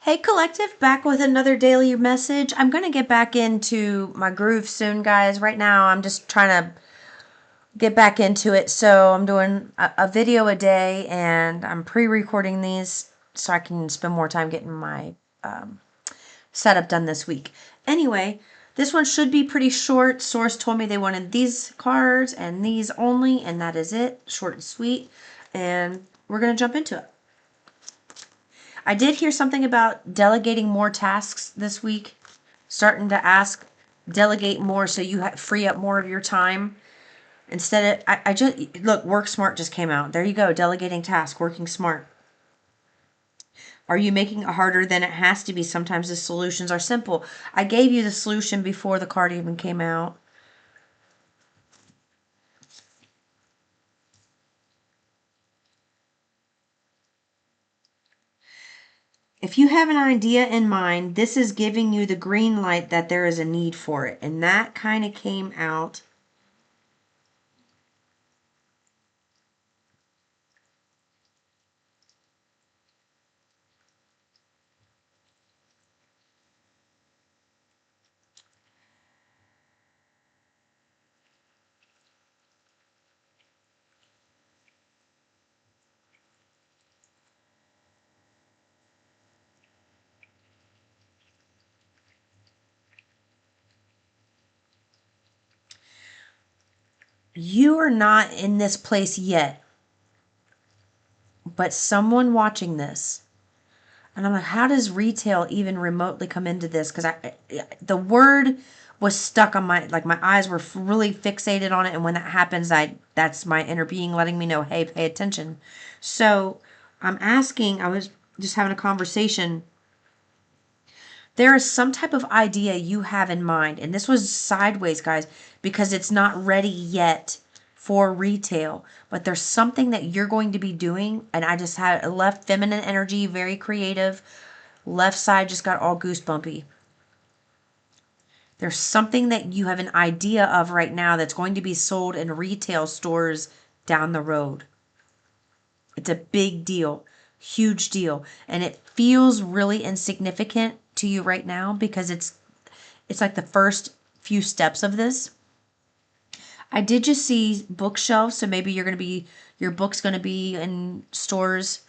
Hey Collective, back with another daily message. I'm going to get back into my groove soon, guys. Right now, I'm just trying to get back into it. So I'm doing a video a day, and I'm pre-recording these so I can spend more time getting my setup done this week. Anyway, this one should be pretty short. Source told me they wanted these cards and these only, and that is it. Short and sweet. And we're going to jump into it. I did hear something about delegating more tasks this week. Starting to delegate more so you free up more of your time. Instead of, I just, look, Work Smart just came out. There you go, delegating tasks, working smart. Are you making it harder than it has to be? Sometimes the solutions are simple. I gave you the solution before the card even came out. If you have an idea in mind, this is giving you the green light that there is a need for it. And that kind of came out. You are not in this place yet, but someone watching this, and I'm like, how does retail even remotely come into this? Because the word was stuck on my eyes were really fixated on it, and when that happens, that's my inner being letting me know, hey, pay attention. So I'm asking. I was just having a conversation. There is some type of idea you have in mind, and this was sideways, guys, because it's not ready yet for retail, but there's something that you're going to be doing. And I just had a left feminine energy, very creative. Left side just got all goosebumpy. There's something that you have an idea of right now that's going to be sold in retail stores down the road. It's a big deal, huge deal, and it feels really insignificant to you right now because it's like the first few steps of this. I did just see bookshelves, so maybe your book's going to be in stores.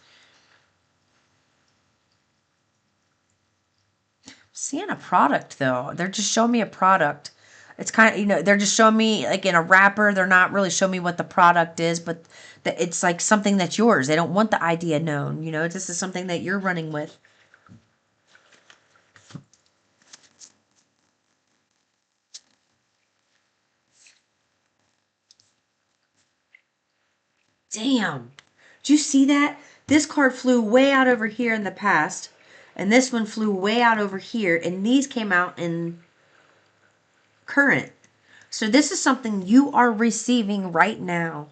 Seeing a product though. They're just showing me a product. It's kind of, they're just showing me like in a wrapper. They're not really showing me what the product is, but it's like something that's yours. They don't want the idea known. This is something that you're running with. Damn. Did you see that? This card flew way out over here in the past, and this one flew way out over here, and these came out in current. So this is something you are receiving right now.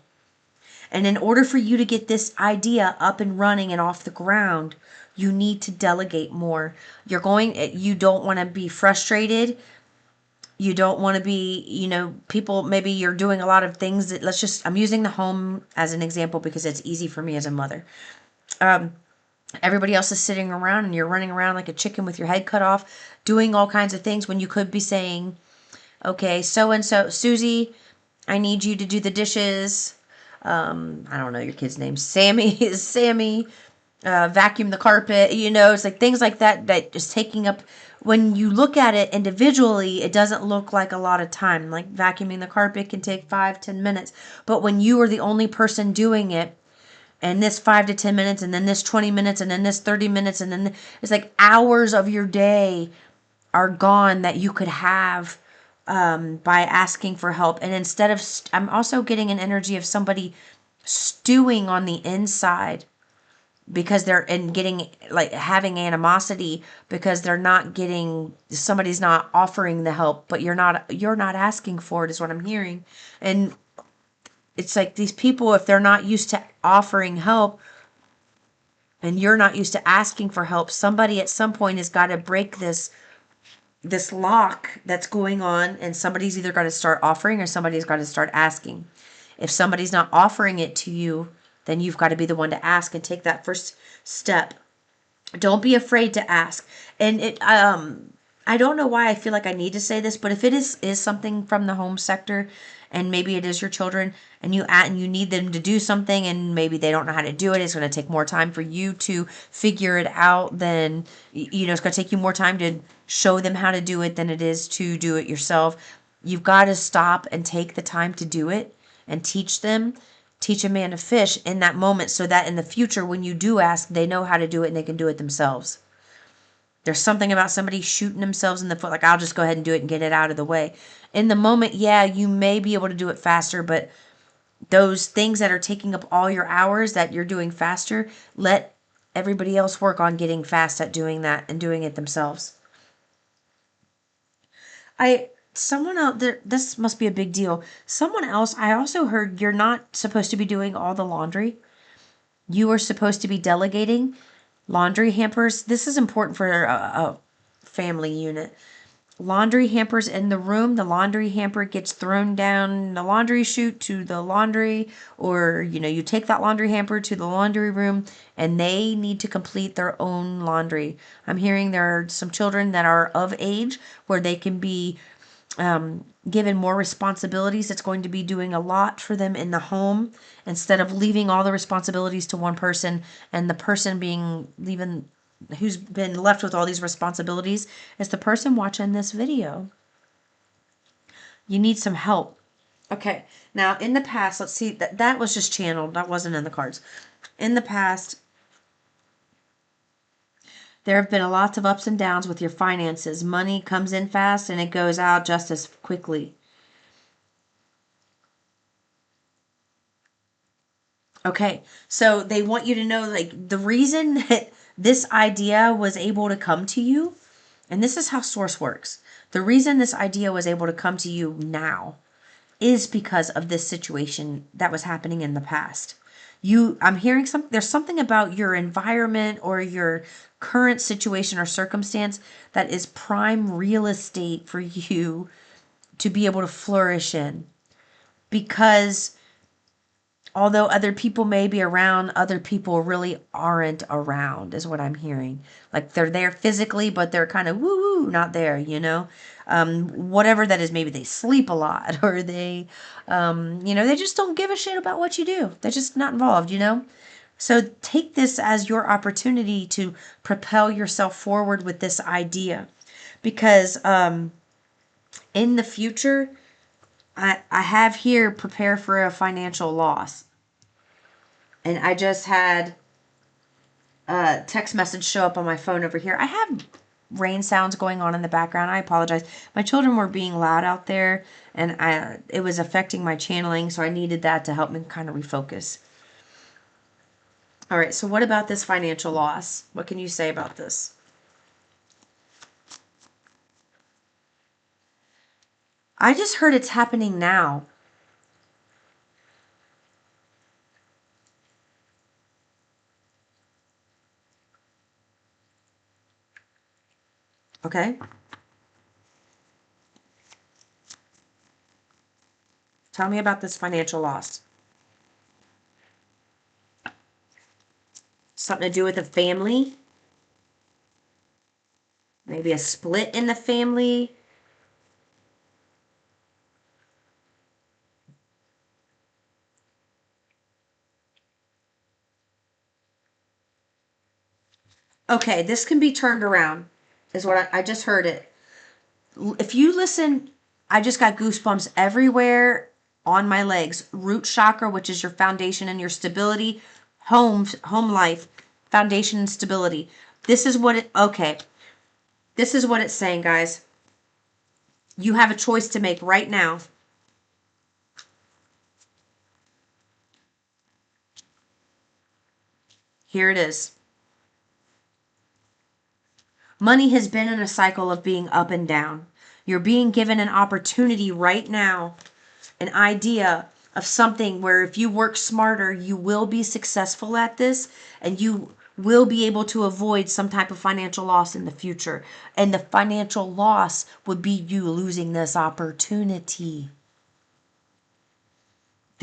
And in order for you to get this idea up and running and off the ground, you need to delegate more. You don't want to be frustrated. You don't want to be, people, maybe you're doing a lot of things I'm using the home as an example because it's easy for me as a mother. Everybody else is sitting around and you're running around like a chicken with your head cut off, doing all kinds of things when you could be saying, okay, so-and-so, Susie, I need you to do the dishes. I don't know your kid's name. Sammy is Sammy. Vacuum the carpet. It's like things like that is taking up. When you look at it individually, it doesn't look like a lot of time. Like vacuuming the carpet can take 5-10 minutes. But when you are the only person doing it, and this 5 to 10 minutes, and then this 20 minutes, and then this 30 minutes, and then it's like hours of your day are gone that you could have by asking for help. And instead of, I'm also getting an energy of somebody stewing on the inside because they're and getting like having animosity because somebody's not offering the help, but you're not asking for it is what I'm hearing. And it's like these people, if they're not used to offering help and you're not used to asking for help, somebody at some point has got to break this lock that's going on, and somebody's either got to start offering or somebody's got to start asking. If somebody's not offering it to you, then you've got to be the one to ask and take that first step. Don't be afraid to ask. And I don't know why I feel like I need to say this, but if it is something from the home sector, and maybe it is your children, and you need them to do something, and maybe they don't know how to do it, it's going to take more time for you to figure it out than, it's going to take you more time to show them how to do it than it is to do it yourself. You've got to stop and take the time to do it and teach them. Teach a man to fish in that moment, so that in the future, when you do ask, they know how to do it and they can do it themselves. There's something about somebody shooting themselves in the foot, like, I'll just go ahead and do it and get it out of the way. In the moment, yeah, you may be able to do it faster, but those things that are taking up all your hours that you're doing faster, let everybody else work on getting fast at doing that and doing it themselves. Someone out there, this must be a big deal. Someone else, I also heard you're not supposed to be doing all the laundry. You are supposed to be delegating laundry hampers. This is important for a family unit. Laundry hampers in the room. The laundry hamper gets thrown down the laundry chute to the laundry, or you take that laundry hamper to the laundry room, and they need to complete their own laundry. I'm hearing there are some children that are of age where they can be given more responsibilities. It's going to be doing a lot for them in the home, instead of leaving all the responsibilities to one person, and the person who's been left with all these responsibilities is the person watching this video. You need some help. Okay, now in the past, let's see, that was just channeled. That wasn't in the cards. In the past, there have been lots of ups and downs with your finances. Money comes in fast and it goes out just as quickly. Okay, so they want you to know, like, the reason that this idea was able to come to you, and this is how source works. The reason this idea was able to come to you now is because of this situation that was happening in the past. I'm hearing there's something about your environment or your current situation or circumstance that is prime real estate for you to be able to flourish in, because although other people may be around, other people really aren't around, is what I'm hearing. Like, they're there physically, but they're kind of woo-woo, not there. Whatever that is, maybe they sleep a lot, or they just don't give a shit about what you do. They're just not involved. So take this as your opportunity to propel yourself forward with this idea. Because in the future, I have here, prepare for a financial loss. And I just had a text message show up on my phone over here. I have rain sounds going on in the background. I apologize. My children were being loud out there, and it was affecting my channeling, so I needed that to help me kind of refocus. All right, so what about this financial loss? What can you say about this? I just heard it's happening now. Okay? Tell me about this financial loss. Something to do with a family? Maybe a split in the family? Okay, this can be turned around, is what I just heard it. If you listen, I just got goosebumps everywhere on my legs. Root chakra, which is your foundation and your stability. Home life, foundation and stability. This is what it's saying, guys. You have a choice to make right now. Here it is. Money has been in a cycle of being up and down. You're being given an opportunity right now, an idea of something where if you work smarter, you will be successful at this, and you will be able to avoid some type of financial loss in the future. And the financial loss would be you losing this opportunity.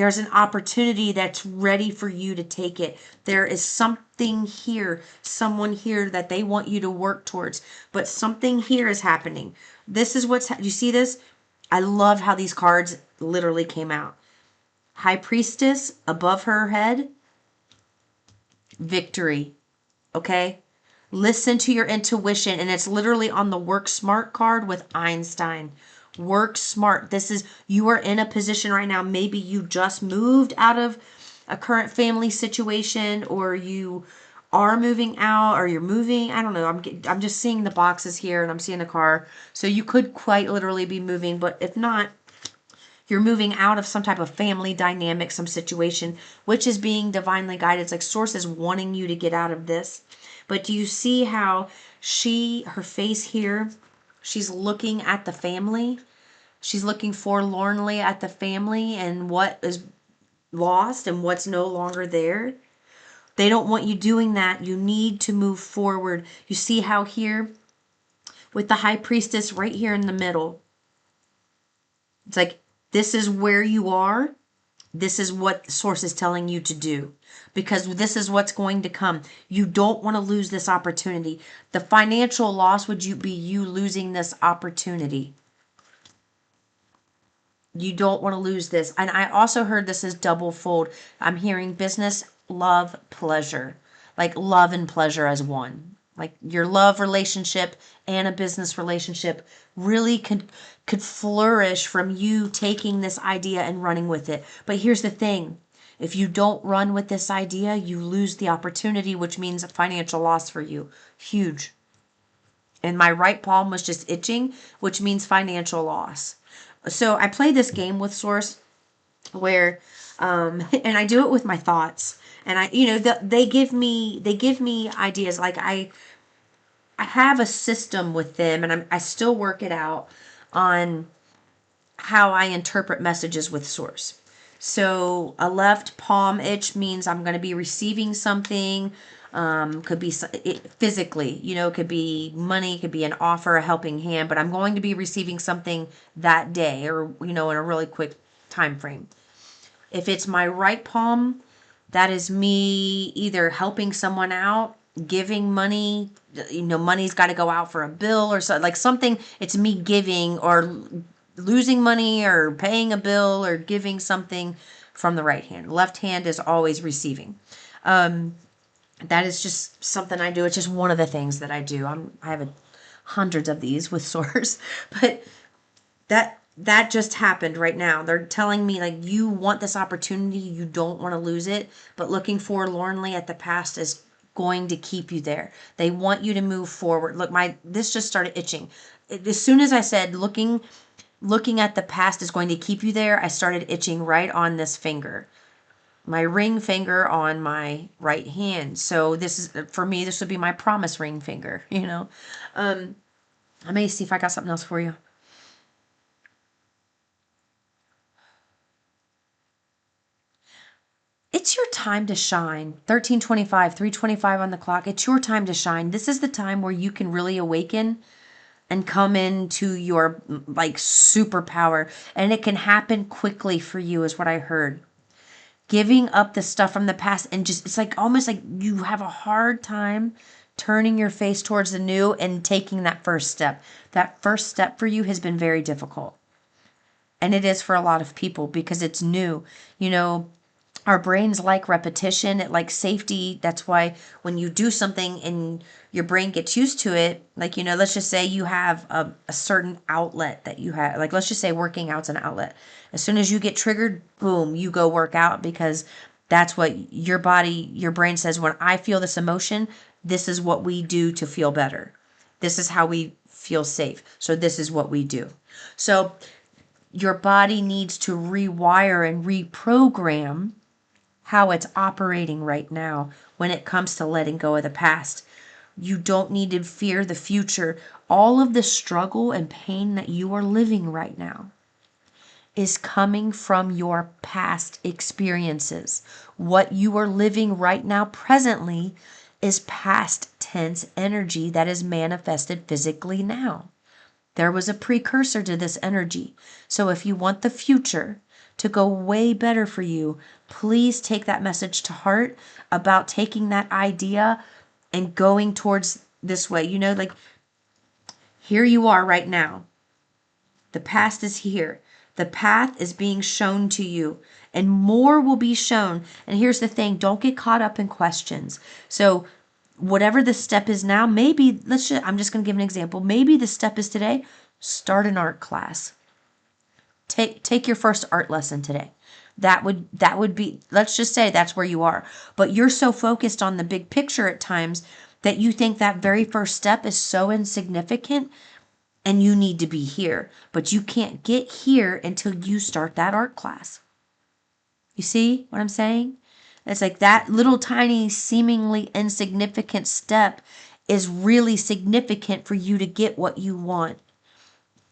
There's an opportunity that's ready for you to take it. There is something here, someone here that they want you to work towards, but something here is happening. This is you see this? I love how these cards literally came out. High Priestess above her head, victory. Okay? Listen to your intuition. And it's literally on the work smart card with Einstein. Work smart. You are in a position right now. Maybe you just moved out of a current family situation, or you are moving out, or you're moving. I don't know. I'm just seeing the boxes here, and I'm seeing the car. So you could quite literally be moving, but if not, you're moving out of some type of family dynamic, some situation, which is being divinely guided. It's like Source is wanting you to get out of this. But do you see how her face here, she's looking at the family. She's looking forlornly at the family and what is lost and what's no longer there. They don't want you doing that. You need to move forward. You see how here with the High Priestess right here in the middle, it's like, this is where you are. This is what Source is telling you to do, because this is what's going to come. You don't want to lose this opportunity. The financial loss would be you losing this opportunity. You don't want to lose this. And I also heard this is double fold. I'm hearing business, love, pleasure. Like love and pleasure as one. Like your love relationship and a business relationship really could flourish from you taking this idea and running with it. But here's the thing. If you don't run with this idea, you lose the opportunity, which means a financial loss for you. Huge. And my right palm was just itching, which means financial loss. So I play this game with Source where, and I do it with my thoughts. And they give me ideas. Like I have a system with them, and I still work it out on how I interpret messages with Source. So a left palm itch means I'm going to be receiving something. Could be physically, it could be money, could be an offer, a helping hand, but I'm going to be receiving something that day, or, in a really quick time frame. If it's my right palm, that is me either helping someone out, giving money, money's got to go out for a bill or so, like something, it's me giving or losing money or paying a bill or giving something from the right hand. Left hand is always receiving. That is just something I do. It's just one of the things that I do. I have hundreds of these with Source, but that just happened right now. They're telling me, like, you want this opportunity, you don't want to lose it, but looking forlornly at the past is going to keep you there. They want you to move forward. Look, this just started itching. As soon as I said looking at the past is going to keep you there, I started itching right on this finger. My ring finger on my right hand. So for me, this would be my promise ring finger, I may see if I got something else for you. It's your time to shine. 13:25, 3:25 on the clock. It's your time to shine. This is the time where you can really awaken and come into your like superpower. And it can happen quickly for you, is what I heard. Giving up the stuff from the past, and just, it's like almost like you have a hard time turning your face towards the new and taking that first step. That first step for you has been very difficult. And it is for a lot of people because it's new. Our brains like repetition. It likes safety. That's why when you do something and your brain gets used to it, like, let's just say you have a certain outlet that you have. Like, let's just say working out's an outlet. As soon as you get triggered, boom, you go work out, because that's what your brain says. When I feel this emotion, this is what we do to feel better. This is how we feel safe. So this is what we do. So your body needs to rewire and reprogram how it's operating right now when it comes to letting go of the past. You don't need to fear the future. All of the struggle and pain that you are living right now is coming from your past experiences. What you are living right now presently is past tense energy that is manifested physically now. There was a precursor to this energy. So if you want the future to go way better for you. Please take that message to heart about taking that idea and going towards this way. You know, like here you are right now. The past is here. The path is being shown to you, and more will be shown. And here's the thing, don't get caught up in questions. So whatever the step is now, maybe I'm just going to give an example. Maybe the step is today, start an art class. Take your first art lesson today. That would be, let's just say that's where you are. But you're so focused on the big picture at times that you think that very first step is so insignificant and you need to be here. But you can't get here until you start that art class. You see what I'm saying? It's like that little tiny, seemingly insignificant step is really significant for you to get what you want.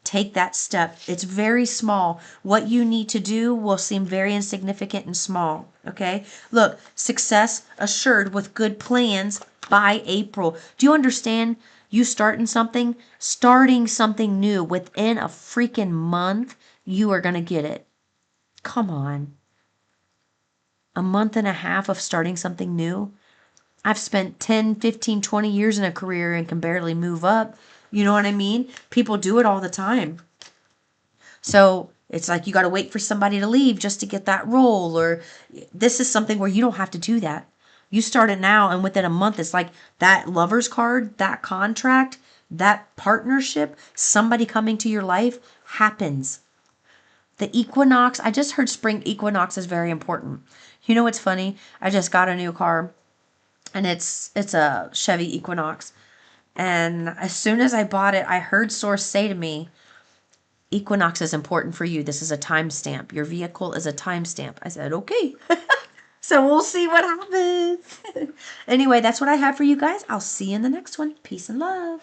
Take that step. It's very small. What you need to do will seem very insignificant and small. Okay? Look, success assured with good plans by April. Do you understand? You starting something new within a freaking month, you are going to get it. Come on. A month and a half of starting something new. I've spent 10, 15, 20 years in a career and can barely move up. You know what I mean? People do it all the time. So it's like you got to wait for somebody to leave just to get that role. Or this is something where you don't have to do that. You start it now, and within a month, it's like that lover's card, that contract, that partnership, somebody coming to your life happens. The equinox, I just heard spring equinox is very important. You know what's funny? I just got a new car, and it's a Chevy Equinox. And as soon as I bought it, I heard Source say to me, equinox is important for you. This is a timestamp. Your vehicle is a timestamp. I said, okay. So we'll see what happens. Anyway, that's what I have for you guys. I'll see you in the next one. Peace and love.